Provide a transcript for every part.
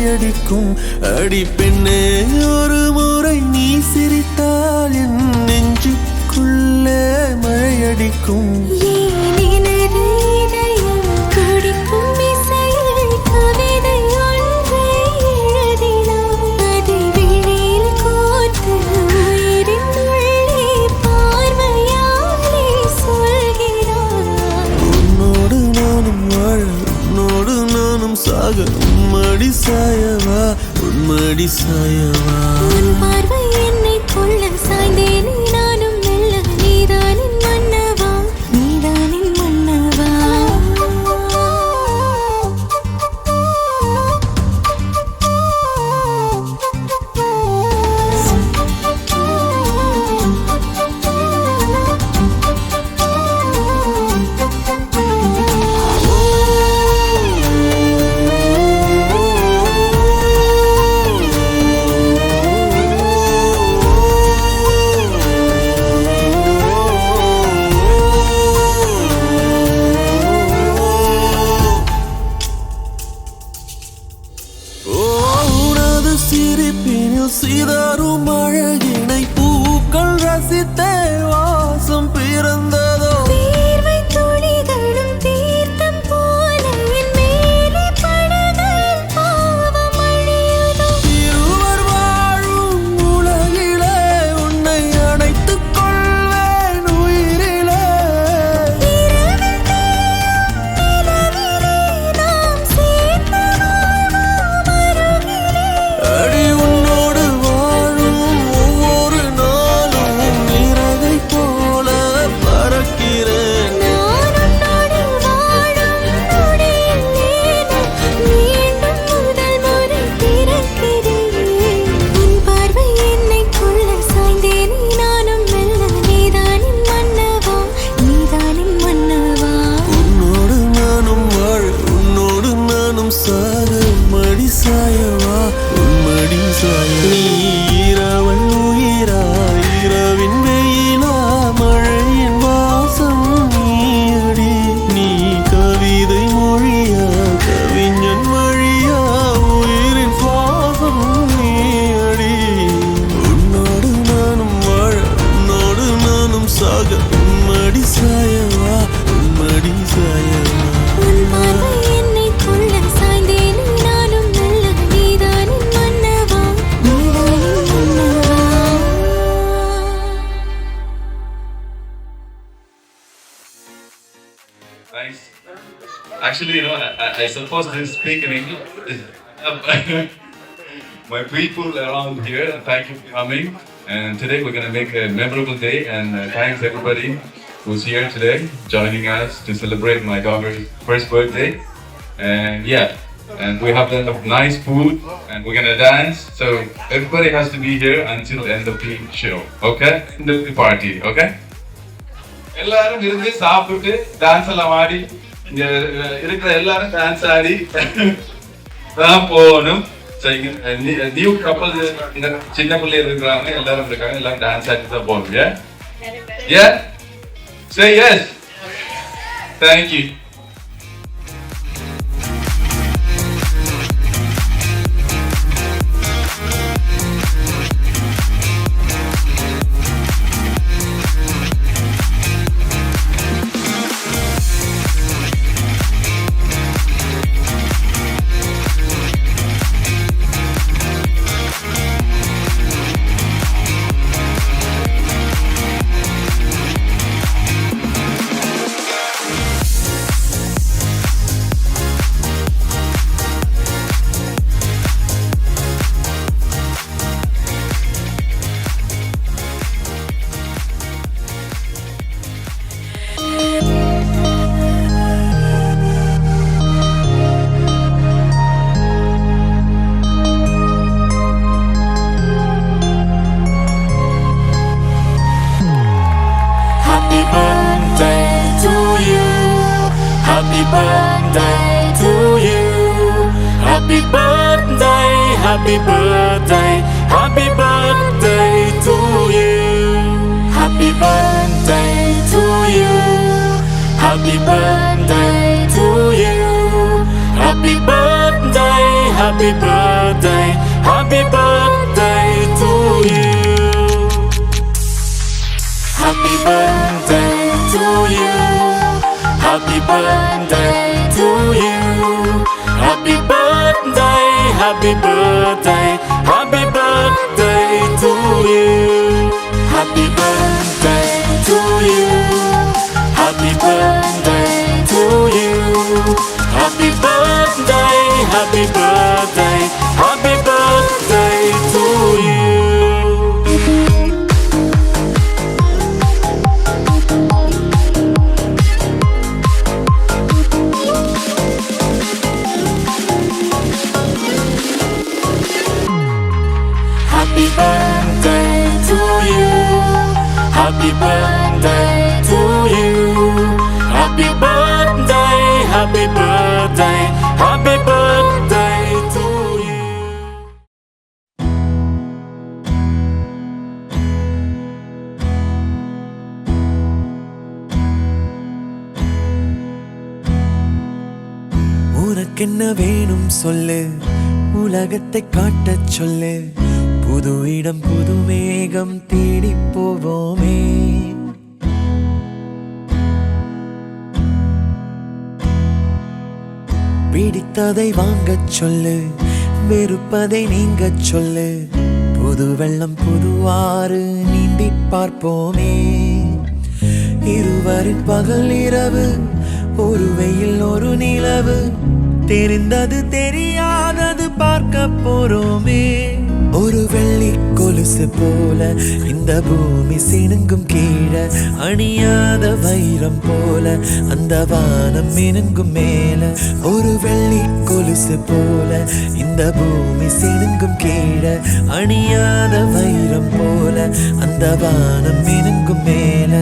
மழையடிக்கும். அடி பெண்ணே, ஒரு முறை நீ சிரித்தால் என் நெஞ்சுக்குள்ளே மழையடிக்கும். உன்மடி சாயவா, உன்மடி சாயவா. உன் பார்வை என்னை கொள்ள சாய்ந்தேனே நானும் மெல்ல. நீதானின் மன்னவா, நீதானின் மன்னவா. சிரிப்பினில் சிதறும் அழகினை பூக்கள் ரசித்தே வாசம் பிறந்ததோ. தீர்வை துளிகளும் தீர்த்தம் போல என் மேலே படுகையில் பாவம் அழியுதோ. இருவர் வாழும் உலகிலே உன்னை அணைத்துக் கொள்வேன் உயிரிலே. இரவில் தேயும் நிலவிலே நாம் சேர்ந்து வாழ்வோம் அருகிலே. அடி உன்னோடு வாழும் ஒவ்வொரு நாளும் இறகை போல பறக்கிறேன். நான் உன்னோடு வாழும் நொடியில் மீண்டும் முதல் முறை பிறக்கிறேன். உன் பார்வை என்னை கொள்ள சாய்ந்தேனே நானும் மெல்ல. நீதானின் மன்னவா, நீதானின் மன்னவா. உன்னோடு நானும் வாழ, உன்னோடு நானும் சாக. மடி சாயவா, உன்மடி சாய. நீ இரவன் உயிரா, இரவின் வெயிலா, மழையின் வாசம் நீயடி. நீ கவிதை மொழியா, கவிஞன் வழியா, உயிரின் சுவாசம் நீயடி. உன்னோடு நானும் வாழ, உன்னோடு நானும் சாக. உன்மடி சாயவா, உன்மடி சாயவா. உன் பார்வை என்னை கொள்ள சாய்ந்தேனே நானும் மெல்ல. நீதானின் மன்னவா, நீதானின் மன்னவா. Nice. Actually, I supposed to speak in English. My people around here, thank you for coming. And today we're going to make a memorable day. And thanks everybody who's here today, joining us to celebrate my daughter's first birthday. And yeah, and we have a nice food, and we're going to dance. So everybody has to be here until the end of the show, okay? The party, okay? எல்லாரும் இருந்து சாப்பிட்டு dance எல்லாம் ஆடி இங்க இருக்கிற எல்லாரும் dance ஆடி தான் போகணும். New கப்பல் சின்ன பிள்ளைகள் இருக்கிறாங்க, எல்லாரும் இருக்காங்க, எல்லாரும் டான்ஸ் ஆடி தான் போகணும். Yeah? Say yes. Thank you. birthday to you. Happy birthday, happy birthday, happy birthday to you. Happy birthday to you. Happy birthday to you. Happy birthday, happy birthday. birthday, happy birthday to you. Happy birthday to you. Happy birthday to you. Happy birthday, happy birthday, happy birthday to you. Happy birthday to you. Happy birthday to you. Happy birthday, happy birthday, happy birthday to you. Happy birthday to you. Happy birthday to you. Happy birthday, happy birthday, happy birthday to you. உனக்கென்ன வேணும் சொல்லு, உலகத்தை காட்டச் சொல்லு, புது இடம் புது மேகம் தேடி போவோமே. பிடித்ததை வாங்கச் சொல்லு, வெறுப்பதை நீங்கச் சொல்லு, புது வெள்ளம் புது ஆறு நீந்தி பார்ப்போமே. இருவரின் பகல் இரவு, ஒரு வெயில் ஒரு நிலவு, தெரிந்தது தெரியாதது பார்க்க போறோமே. ஒரு வெள்ளி கொலுசு போல இந்த பூமி சினுங்கும் கீழே, அணியாத வைரம் போல அந்த வானம் மினுங்கும் மேல. ஒரு வெள்ளி கொலுசு போல இந்த பூமி சினுங்கும் கீழே, அணியாத வைரம் போல அந்த வானம் மினுங்கும் மேல.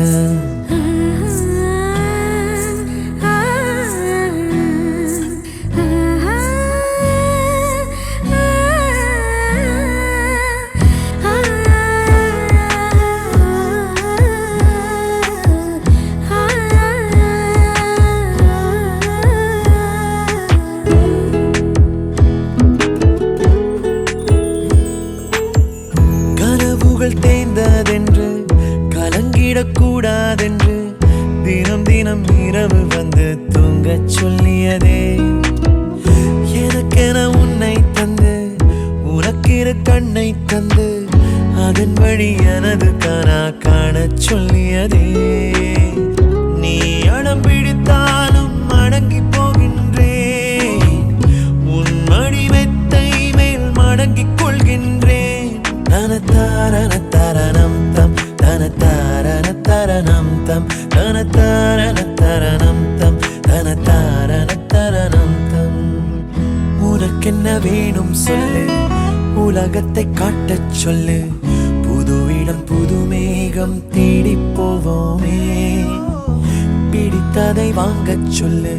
தேய்ந்ததென்று கலங்கிடக்கூடாதென்று தினம் தினம் இரவு வந்து தூங்கச் சொல்லியதே. எனக்கென உன்னை தந்து உனக்கிரு கண்ணை தந்து அதன் வழி எனது கனா காணச் சொல்லியதே. நீ அடம் பிடித்தாலும் அடங்கி போகின்றேன், உன் மடி மெத்தை மேல் மடங்கிக் கொள்கின்றேன். தனதாரண தரணம் தம் தனதாரண தரணம் தம் தனதாரண தரணம் தம் தனதாரண தரணம் தம். உனக்கென்ன வேணும் சொல்லு, உலகத்தை காட்டச் சொல்லு, புது இடம் புது மேகம் தேடி போவோமே. பிடித்ததை வாங்கச் சொல்லு,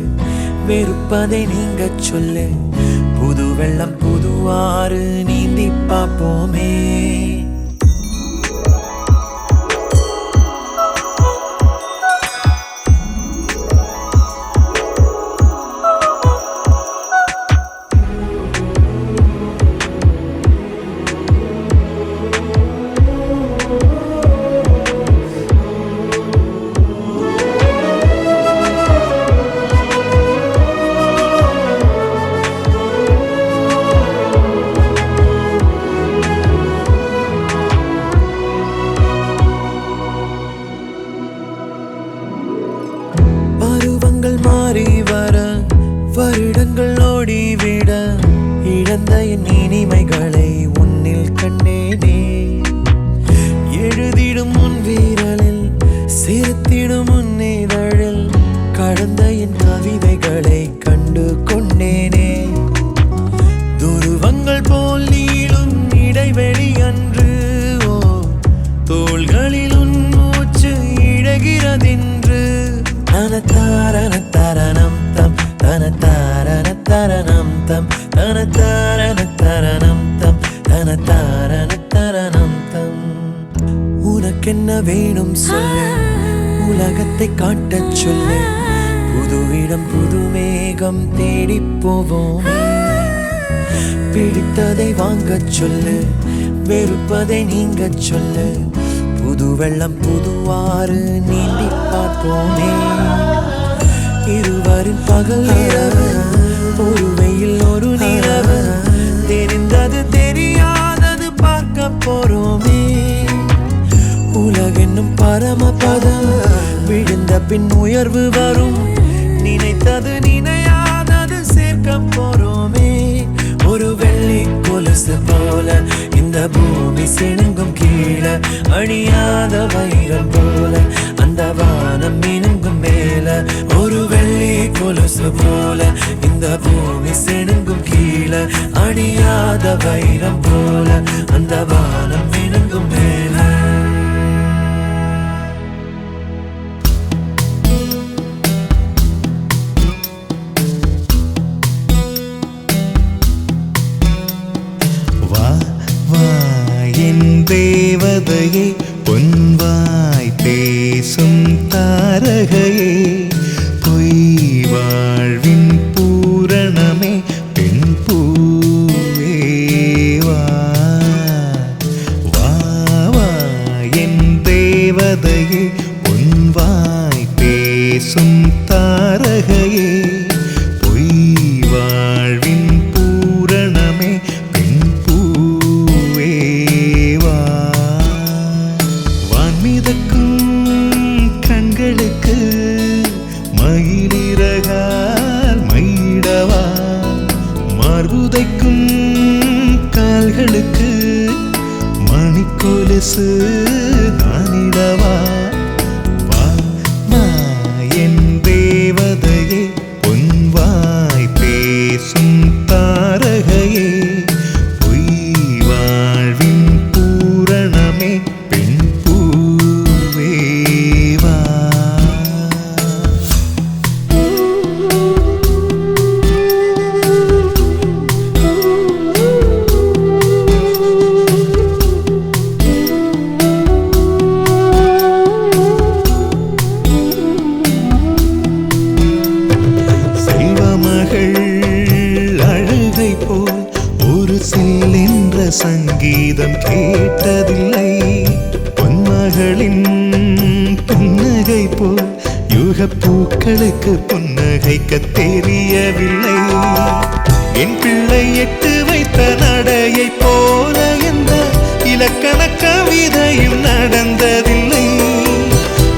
வெறுப்பதை நீங்கச் சொல்லு, புது வெள்ளம் புது ஆறு நீந்தி பார்ப்போமே. மாறி வர வருடங்கள் ஓடிவிட, இழந்த என் இனிமைகளை உன்னில் கண்டேனே. எழுதிடும் உன் வீரலில் சிரித்திடும் உன் இதழில் கடந்த என் கவிதைகளை கண்டு கொண்டேனே. துருவங்கள் போல் நீளும் இடைவெளி அன்று, ஓ தோள்களில் உன் மூச்சு இழகிறதென்று. தனதாரண தரணம் தம் தனதாரண தரணம் தம் தனதாரண தரணம் தம் தனதாரண தரணம் தம். உனக்கென்ன வேணும் சொல்லு, உலகத்தை காட்டச் சொல்லு, புது இடம் புது மேகம் தேடி போவோம். பிடித்ததை வாங்கச் சொல்லு, வெறுப்பதை நீங்கச் சொல்லு. புது வெள்ளம் புதுவாறு நீந்தி பார்ப்போமே. இருவரின் பகல் இரவு, ஒரு வெயில் ஒரு நிலவு, தெரிந்தது தெரியாதது பார்க்க போறோமே. உலகென்னும் பரமபதம், விழுந்த பின் உயர்வு வரும். நினைத்தது நினையாதது சேர்க்க போறோமே. ஒரு வெள்ளி கொலுசு போல இந்த பூமி சிணுங்கும் கீழே, அழியாத வைரம் போல அந்த வானம் மினுங்கும் மேல. ஒரு வெள்ளி கொலுசு போல இந்த பூமி சிணுங்கும் கீழே, அழியாத வைரம் போல அந்த வானம் மினுங்கும் மேல. தேவதையே பொன்வாய் பேசும் தாரகையே, பொய் வாழ்வின் பூரணமே பெண் பூவே. வா வா என் தேவதையே பொன்வாய் பேசும் தாரகையே, பொய் வாழ்வின் பூரணமே பெண் பூவே. கண்களுக்கு மயிலிறகால் மையிடவா, மார்புதைக்கும் கால்களுக்கு மணிக்கொலுசு நானிடவா. வா வா என் தேவதையே பொன்வாய் பேசும் தாரகையே, பொய் வாழ்வின் பூரணமே பெண் பூவே. அழுகை போல் ஒரு செல்லென்ற சங்கீதம் கேட்டதில்லை. பொன்மகளின் புன்னகை போல் யுக பூக்களுக்கு புன்னகைக்க தெரியவில்லை. என் பிள்ளை எட்டு வைத்த நடையை போல எந்த இலக்கண கவிதையும் நடந்ததில்லை.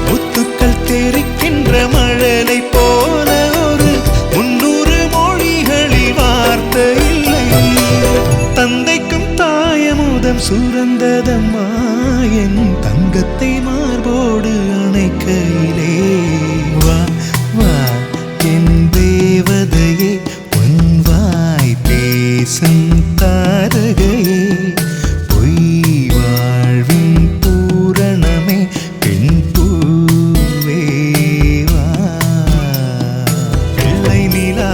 முத்துக்கள் தெரிக்கின்ற மழலை போல ஒரு 300 மொழிகளில் வார்த்தை இல்லை. தந்தைக்கும் தாயமுதம் சுரந்ததம்மா, என் தங்கத்தை மார்போடு அணைக்கையிலே. வா வா என் தேவதையே பொன்வாய் பேசும் தாரகையே, பொய் வாழ்வின் பூரணமே பெண் பூவே. வா பிள்ளை நிலா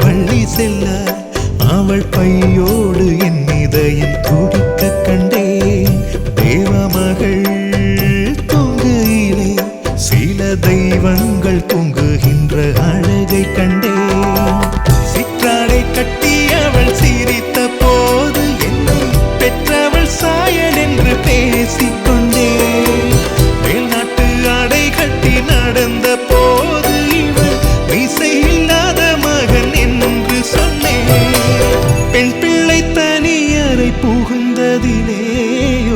பள்ளி செல்ல அவள் பையோடு என் இதயம் துடிக்க கண்டேன். தேவமகள் தூங்குகிலே சில தெய்வங்கள் தூங்குகின்ற அழகை கண்டேன். சிற்றாடை கட்டி அவள் சிரித்த போது என்னை பெற்றவள் சாயல் என்று பேசிக்கொண்டேன். மேல்நாட்டு ஆடை கட்டி நடந்த போது இவள் மீசை இல்லாத மகன் என்று சொன்னேன். பெண் பிள்ளை தனியறை புகுந்ததிலே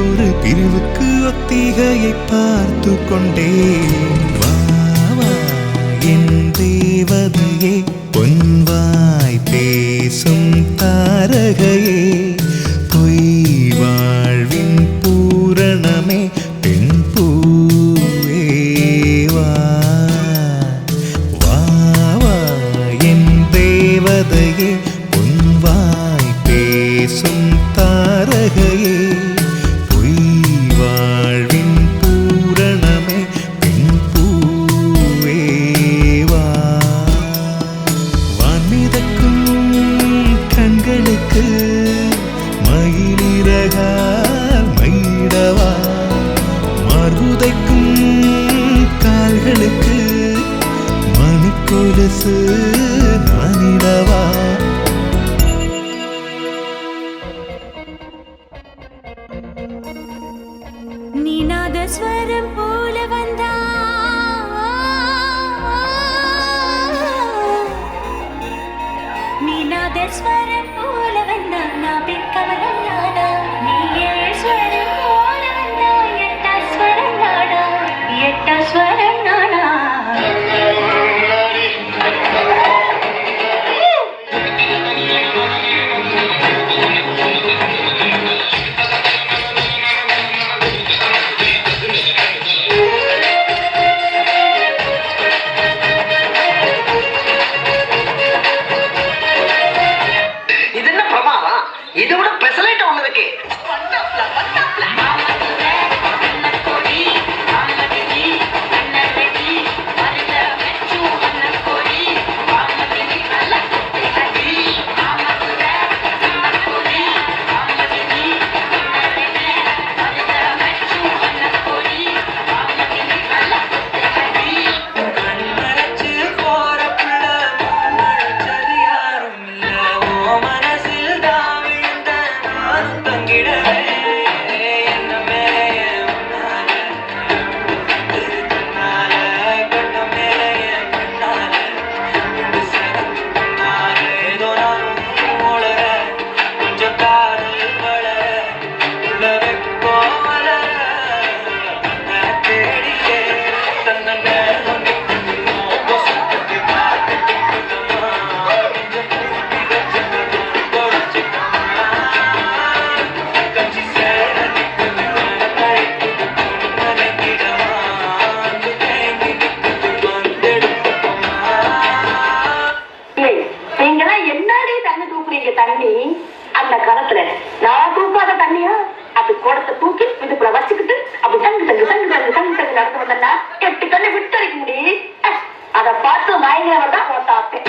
ஒரு பிரிவுக்கு ஒத்திகையை பார்த்து கொண்டேன். வா வா என் தேவதையே பொன்வாய் பேசும் தாரகையே, பொய் வாழ்வின் பூரணமே பெண் பூவே. வா வா என் தேவதையே பொன்வாய் பேசும் தாரகையே, பொய் வாழ்வின் பூரணமே பெண் பூவே. வான்மிதக்கும் கண்களுக்கு மயிலிறகால் மையிடவா, மார்புதைக்கும் கால்களுக்கு மணிக்கொலுசு நானிடவா. ஸ்வரம் போல வந்தா நீ நாதஸ்வரம் போல வந்தா நான் பிற்கவலம் நாடா நீ ஏழ்ஸ்வரம் போல வந்தா எட்டாஸ்வரம் நாடா எட்டாஸ்வரம் நாடா இது விட பெசலைட் ஒண்ணு இருக்கு. தண்ணி அந்த காலத்துல நான் தூக்காத தண்ணியா அது குடத்தை தூக்கி இதுக்குள்ள வச்சுக்கிட்டு அப்படி தங்கு தங்கு தங்கு தங்கு தங்கு தங்கு நடந்து வந்தா 8 தண்ணி விட்டடிக்க முடியும். அதை பார்த்து மயங்கிறவன் தான் ஓட்டாப்பேன்.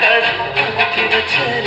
கடல்